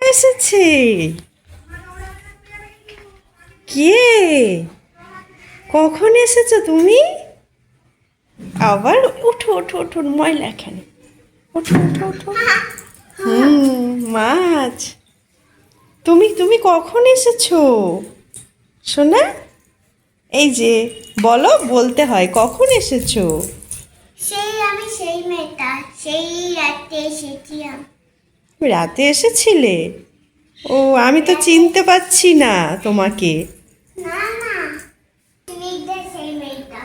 এসেছে? কে? কখন এসেছো তুমি? আবার ওঠো ওঠো ওঠো, ময়লা এখানে। ওঠো ওঠো ওঠো। মাছ। তুমি তুমি কখন এসেছো সোনা? এই যে বলো, বলতে হয় কখন এসেছো? সেই মেয়েটা সেই রাতে এসেছিলাম। রাতে এসেছিলে? ও, আমি তো চিনতে পারছি না তোমাকে। না না, স্নিগ্ধা সেই মেয়েটা।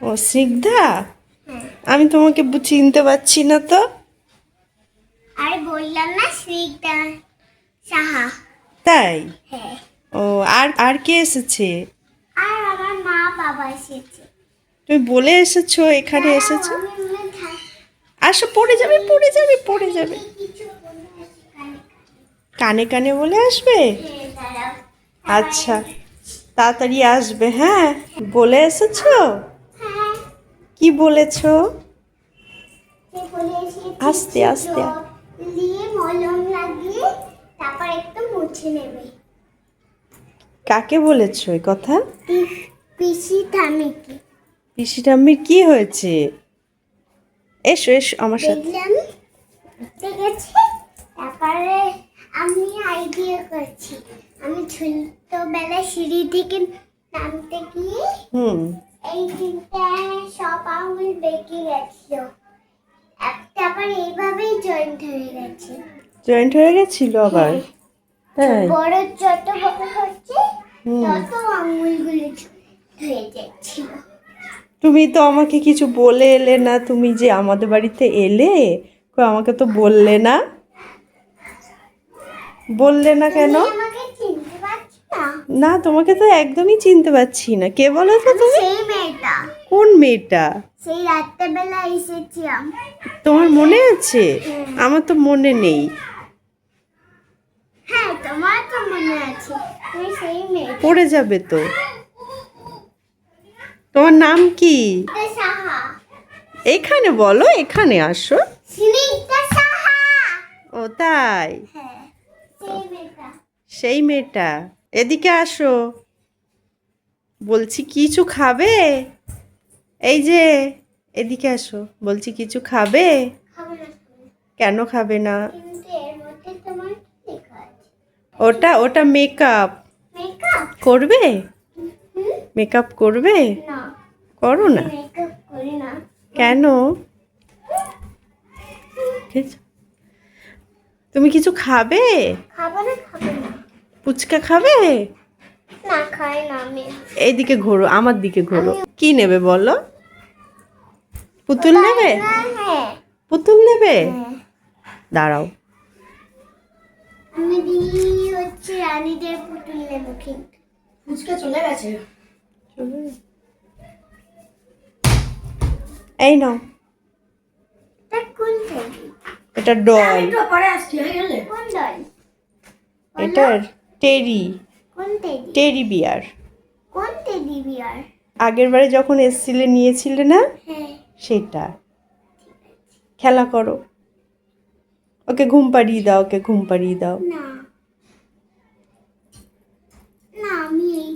ও স্নিগ্ধা, হ্যাঁ, আমি তোমাকে চিনতে পারছি না তো। আর বললাম না স্নিগ্ধা সাহা। তাই? হ্যাঁ, ও, আর আর কে এসেছে? আর আমার মা বাবা এসেছে। তুমি বলে এসেছো এখানে এসেছো? দাঁড়াও, আমি মনে থাক- আসো, পড়ে যাবে পড়ে যাবে পড়ে যাবে। কিছু বলে আসি কানে। কানে কানে বলে আসবে? হ্যাঁ, দাঁড়াও। আচ্ছা, তাড়াতাড়ি আসবে। হ্যাঁ, বলে এসেছো? হ্যাঁ, কি বলেছো? সে বলে এসেছে আস্তে আস্তে। জল দিয়ে মলম লাগিয়ে তারপর একটু মুছে নেবে। কাকে বলেছো এই কথা? পিসি ঠামিকে। পিসি ঠাম্মির কি হয়েছে? এসো এসো আমার সাথে। দেখলাম, ঠিক আছে। তারপরে আমি আইডিয়া করছি। আমি ছোটবেলায় সিঁড়ি থেকে নামতে গিয়ে হুম। এই দিনটা সব আঙুল বেঁকে গেছিল। তারপর এইভাবেই জয়েন্ট হয়ে গেছে। জয়েন্ট হয়ে গেছিল আবার? তাই? বড় যত বড় হচ্ছে হুম। তত আঙুলগুলো হয়ে যাচ্ছিল। তুমি তো আমাকে কিছু বলে এলে না, তুমি যে আমাদের বাড়িতে এলে, কই আমাকে তো বললে না। বললে না কেন? তুমি আমাকে চিনতে পারছো না? না, তোমাকে তো একদমই চিনতে পারছি না। কে বলো তো আমি তুমি? সেই মেয়েটা, কোন মেয়েটা? সেই রাত্রেবেলা এসেছিলাম। তোমার মনে আছে? আমার তো মনে নেই। হ্যাঁ, তোমার তো মনে আছে, তুমি সেই মেয়েটা। পড়ে যাবে তো। তোমার নাম কি? সাহা। এখানে বলো, এখানে আসো। স্নিগ্ধা সাহা। ও তাই? হ্যাঁ, সেই মেয়েটা। সেই মেয়েটা। এদিকে আসো, বলছি কিছু খাবে? এই যে, এদিকে আসো, বলছি কিছু খাবে? খাবো না, কেন খাবে না? কিন্তু এর মধ্যে তোমার কি লেখা আছে? ওটা ওটা মেকআপ মেকআপ? করবে। হুম? মেকআপ করবে? না, করো না। মেকআপ করি না। কেন? ঠিক আছে। তুমি কিছু খাবে? খাবো না, খাবো না। ফুচকা খাবে? না, খাই না আমি। এইদিকে ঘোরো, আমার দিকে ঘোরো। কি নেবে বলো? পুতুল নেবে? হ্যাঁ, পুতুল নেবে? হ্যাঁ। দাঁড়াও। আমি হচ্ছে রানীদের পুতুল নেবো কিন্তু। ফুচকা চলে গেছে। এই নাও। তা কোন টেডি? এটা ডল। একটু পরে আসছি, হয়ে গেলে। কোন দল? এটার টেরি, কোন টেডি? টেরি বিয়ার। কোন টেডি বিয়ার? আগের বারে যখন এসছিলে নিয়েছিলে না, হ্যাঁ, সেটা। খেলা করো। ওকে ঘুম পাড়িয়ে দাও, ওকে ঘুম পাড়িয়ে দাও। না না, আমি এই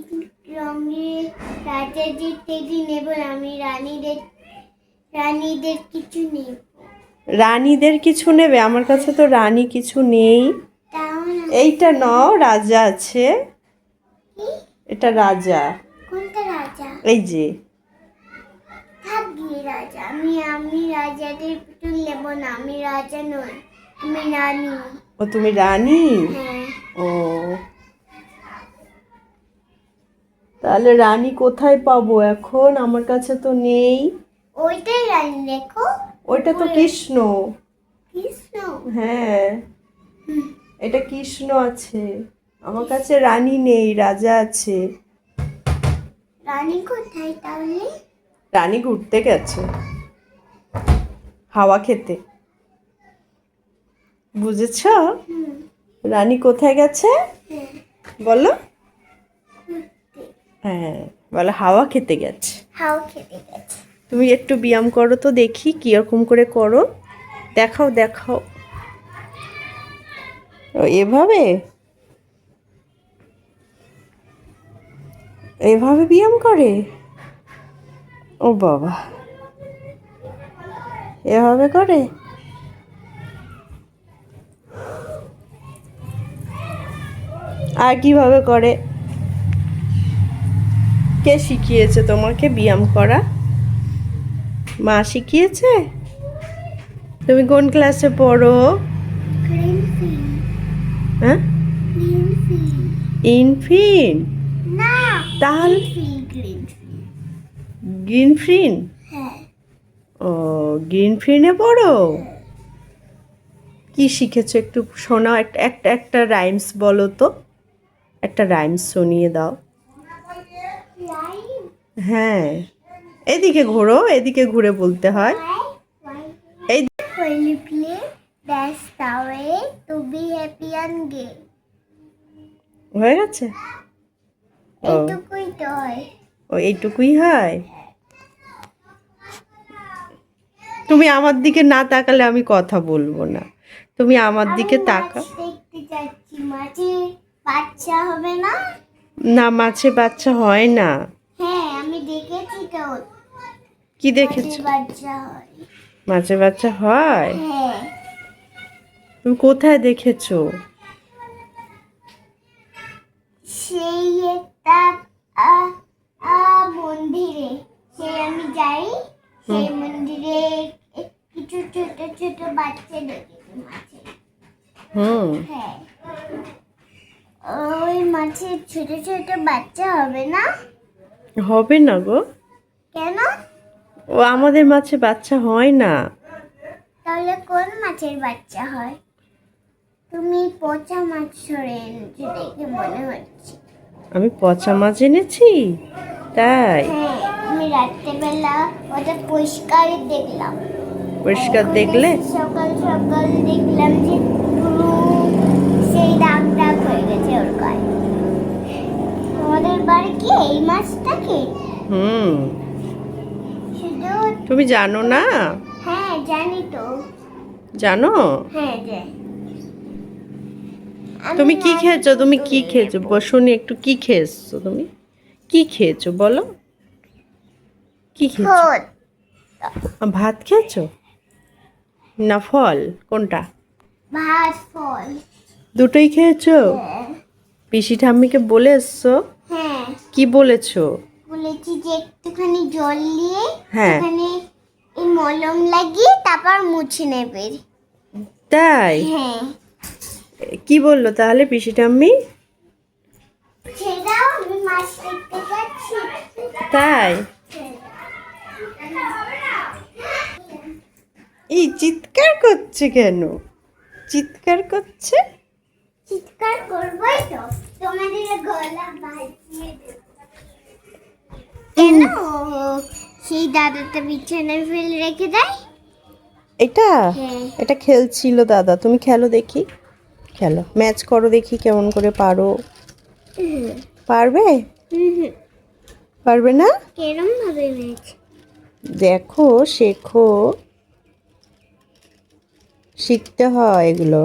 রঙের রাজাদের টেডি নেব না। আমি রানীদের কিছু নেব। রানীদের কিছু নেবে? আমার কাছে তো রানী কিছু নেই। তাহলে এইটা নাও, রাজা আছে। কি? এটা রাজা। কোনটা রাজা? এই যে। থাক গিয়ে রাজা। আমি রাজাদের পুতুল নেব না। আমি রাজা নই, আমি রানী। ও, তুমি রানী? হ্যাঁ, ও, তাহলে রানী কোথায় পাবো এখন? আমার কাছে তো নেই। ওইটাই রানী দেখো। ওইটা তো কৃষ্ণ। কৃষ্ণ? হ্যাঁ, এটা কৃষ্ণ আছে। আমার কাছে রানী নেই, রাজা আছে। রানী কোথায় তাহলে? রানী ঘুরতে গেছে, হাওয়া খেতে। বুঝেছ? হুম, রানী কোথায় গেছে হ্যাঁ, বলো? ঘুরতে। হ্যাঁ, বলো হাওয়া খেতে গেছে। হাও খেতে গেছে। তুমি একটু ব্যায়াম করো তো দেখি, কিরকম করে করো। দেখাও দেখাও। ও এভাবে এভাবে ব্যায়াম করে? ও বাবা, এভাবে করে? আর কিভাবে করে? কে শিখিয়েছে তোমাকে ব্যায়াম করা? মা শিখিয়েছে? তুমি কোন ক্লাসে পড়ো? গ্রিন ফিল, হ্যাঁ, গ্রিন ফিল, ইনফিন? না তাহলে গ্রিন ফিল, গ্রিনফিন? হ্যাঁ। ও, গ্রিনফিনে পড়ো? কি শিখেছো একটু শোনাও, একটা একটা একটা রাইমস বলো তো, একটা রাইমস শুনিয়ে দাও। লাইন, হ্যাঁ, এদিকে ঘোরো, এদিকে ঘুরে বলতে হয়। এই when you play, that's the way to be happy and gay. হয়ে গেছে? ও, এইটুকুই তো হয়। ও এইটুকুই হয়? তুমি আমার দিকে না তাকালে আমি কথা বলবো না। তুমি আমার দিকে আমি তাকা। মাছ দেখতে যাচ্ছি, মাছে বাচ্চা হবে না? না, মাছে বাচ্চা হয় না। হ্যাঁ, আমি দেখেছি তো, কি মাছের দেখেছো? বাচ্চা হয়। মাছে বাচ্চা হয়? হ্যাঁ, তুমি কোথায় দেখেছো? সেই একটা আ, মন্দিরে, সেই আমি যাই, সেই মন্দিরে কিছু ছোট ছোট বাচ্চা দেখেছি মাছের। হুম, হ্যাঁ, ওই মাছের ছোট ছোট বাচ্চা হবে না? হবে না গো। কেন? ও আমাদের মাছে বাচ্চা হয় না। তাহলে কোন মাছের বাচ্চা হয়? তুমি পচা মাছ ধরে এনেছো দেখে মনে হচ্ছে। আমি পচা মাছ এনেছি? তাই? হ্যাঁ, আমি রাত্রেবেলা ওটা পরিষ্কারই দেখলাম। পরিষ্কার এখন দেখলে? সকাল সকাল দেখলাম যে পুরো সেই দাগ দাগ হয়ে গেছে ওর গায়ে। তোমাদের বাড়ি কি এই মাছটা কি? হুম, শুধু, তুমি জানো না? হ্যাঁ জানি তো। জানো? হ্যাঁ জানি। তুমি কি আমি খেয়েছো? তুমি কি আগে খেয়েছো? শুনি একটু, কি খেয়েছো তুমি? কি খেয়েছো বলো? কি খেয়েছো? খোদ, ভাত খেয়েছো না ফল? কোনটা? ভাত, ফল। দুটোই খেয়েছো? হ্যাঁ, পিসি ঠাম্মিকে বলে এসছো? হ্যাঁ, কি বলেছো? বলেছি যে একটুখানি জল দিয়ে হ্যাঁ। এখানে এই মলম লাগিয়ে তারপর মুছে নেবে। তাই? হ্যাঁ, কি বললো তাহলে পিসি ঠাম্মি? সেটাও আমি মাছ দেখতে যাচ্ছি। তাই? এই চিৎকার করছে কেন? চিৎকার করছে? চিৎকার করবোই তো, তোমাদের গলা বাজিয়ে দেবো। কেন সেই দাদাটা বিছানায় ফেলে রেখে দেয়? এটা? হ্যাঁ। এটা খেলছিল দাদা, তুমি খেলো দেখি, খেলো, ম্যাচ করো দেখি কেমন করে পারো। পারবে? পারবে না? কেরম ভাবে ম্যাচ? দেখো, শেখো, শিখতে হয় এগুলো।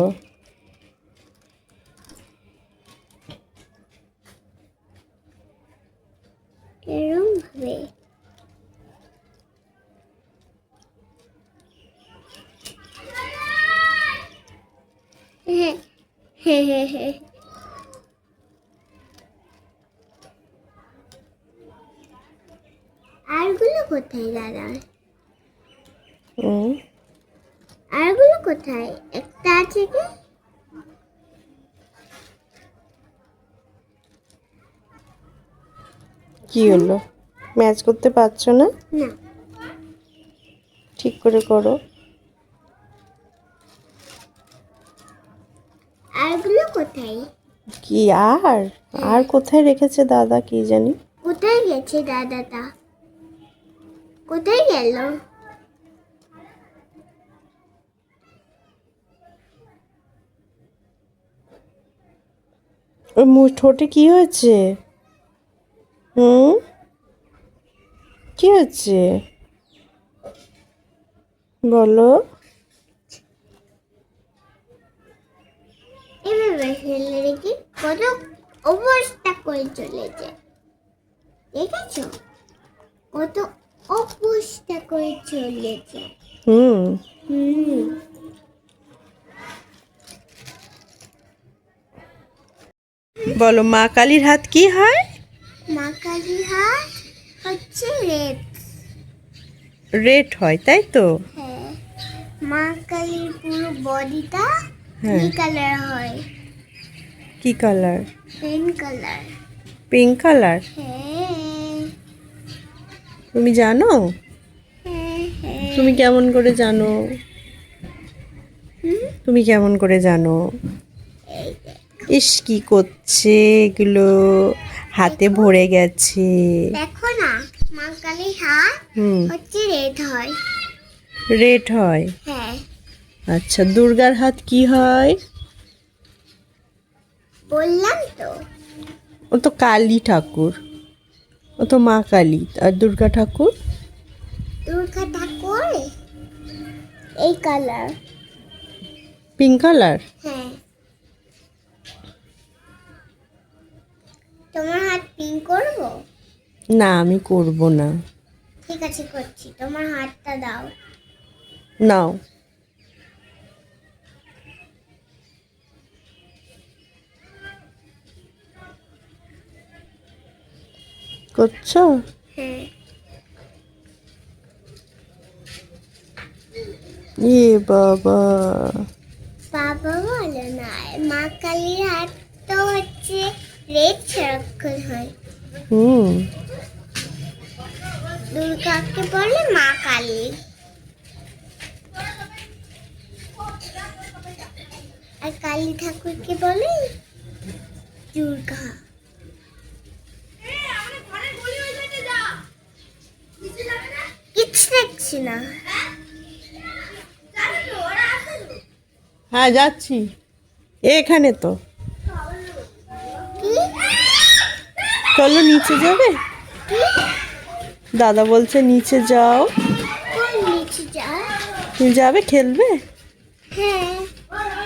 কেরম ভাবে? হ্যাঁ, হ্যাঁ, হ্যাঁ, হ্যাঁ। আরগুলো কোথায় দাদা? হুম, আরগুলো কোথায়? একটা আছে কি? কি হলো? ম্যাচ করতে পারছো না? না, ঠিক করে করো। আরগুলো কোথায়? কি আর? আর কোথায় রেখেছে দাদা কি জানি। কোথায় গেছে দাদাটা? কোথায় গেল? ওই ঠোঁটে কি হয়েছে? হুম, কি হয়েছে বলো? এবার ফেলে রেখে কত অবস্থা করে চলেছে, দেখেছো কত অবস্থা করে চলেছে। হুম। হুম। বলো মা কালীর হাত কি হয়? মা কালীর হাত হচ্ছে রেড। রেড হয়, তাই তো? হ্যাঁ, মা কালীর পুরো বডিটা হ্যাঁ। কি কালার হয়? কি colour? Pink colour. Pink colour. হ্যাঁ তুমি জানো? হ্যাঁ হ্যাঁ। তুমি কেমন করে জানো? হুম? তুমি কেমন করে জানো? এই দেখ। ইস কি করছে এগুলো, হাতে ভরে গেছে। দেখো না, মা কালীর হাত হুম। হচ্ছে রেড হয়। রেড হয়। হ্যাঁ, আচ্ছা, দুর্গার হাত কি হয়? বললাম তো। ও তো কালী ঠাকুর, ও তো মা কালী। আর দুর্গা ঠাকুর? দুর্গা ঠাকুর এই কালার। Pink colour. হ্যাঁ, তোমার হাত পিঙ্ক করবো? না, আমি করব না। ঠিক আছে, করছি। তোমার হাতটা দাও। নাও। করছো? হ্যাঁ। এ বাবা। বাবা বলে না, মা কালীর হাত তো হচ্ছে রেড সারাক্ষণ হয়। হুম। দুর্গাকে বলে মা কালী। আর কালী ঠাকুরকে বলে দুর্গা। কিচ্ছু দেখছি না। হ্যাঁ, যাচ্ছি। এখানে তো। কি? চলো নিচে যাবে? কি? দাদা বলছে নিচে যাও। কোন নিচে যা? তুমি যাবে খেলবে? হ্যাঁ।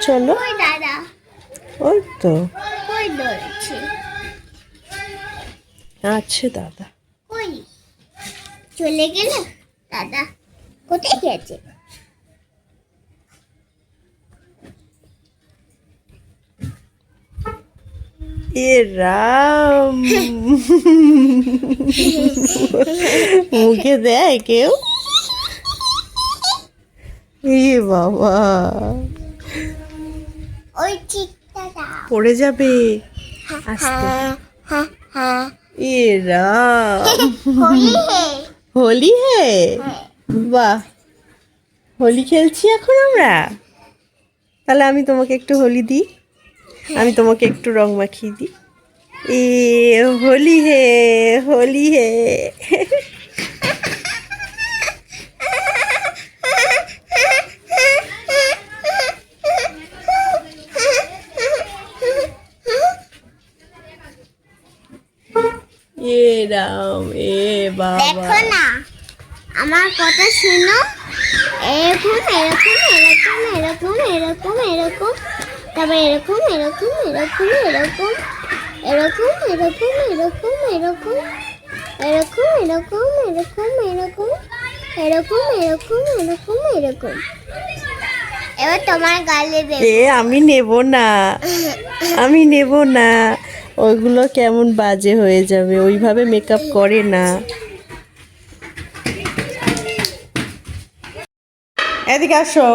চলো। কই দাদা? ওই তো কই দৌড়ছে? আছে দাদা। কই? চলে গেল দাদা? কোথায় গেছে? এ রাম, মুখে দেয় কেউ? এ বাবা, ওই চিকটা দাও। পড়ে যাবে। আস্তে। হ্যাঁ হ্যাঁ হ্যাঁ। এ রাম, হোলি হে। হোলি হে। হ্যাঁ। বাহ, হোলি খেলছি এখন আমরা। তাহলে আমি তোমাকে একটু হোলি দিই, আমি তোমাকে একটু রং মাখিয়ে দিই। এ হোলি হে, হোলি হে। এ রাম, এ বাবা। দেখো না, আমার কথা শুনো। এরকম এরকম এরকম এরকম এরকম এরকম, তারপর এরকম এরকম এরকম এরকম এরকম এরকম এরকম এরকম এরকম এরকম এরকম এরকম এরকম এরকম এরকম এরকম। এবার তোমার গালে দেব। এ আমি নেব না, আমি নেব না। ওইগুলো কেমন বাজে হয়ে যাবে, ওইভাবে মেকআপ করে না। এদিকে আসো,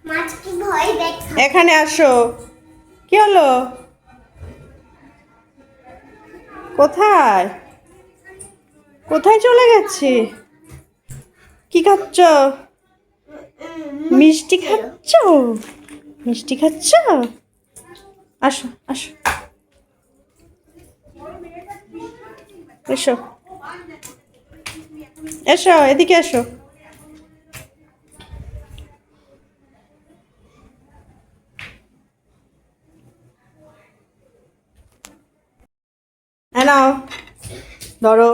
মাছ কি ভয় দেখা? এখানে আসো। কি হলো? কোথায় কোথায় চলে গেছে? কি খাচ্ছ? মিষ্টি খাচ্ছ? মিষ্টি খাচ্ছ? আসো আসো, এসো এসো, এদিকে এসো। হ্যাঁ নাও, ধরো।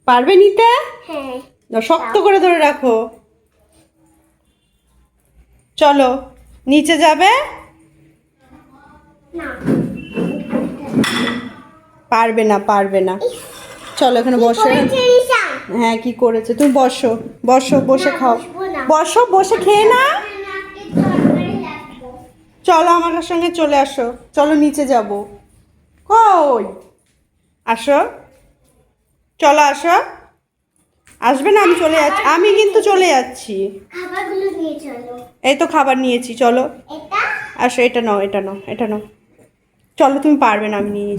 পারবে নিতে? হ্যাঁ। না, শক্ত করে ধরে রাখো। চলো নিচে যাবে। না পারবে না, পারবে না। চলো এখানে বসো। করেছে রিশান? হ্যাঁ, কি করেছে? তুমি বসো, বসো, বসে না, খাও। বসবো না। বসো, বসে খেয়ে না। নাকে তরকারি লাগবো। চলো আমার সঙ্গে চলে আসো, চলো নিচে যাব। কই? আসো, চলো আসো। আসবে না? আমি চলে যাচ্ছি, আমি কিন্তু চলে যাচ্ছি। খাবারগুলো নিয়ে চলো। এই তো খাবার নিয়েছি, চলো এটা আসো। এটা নাও, এটা নাও, এটা নাও। চলো, তুমি পারবে না, আমি নিয়ে নিচ্ছি।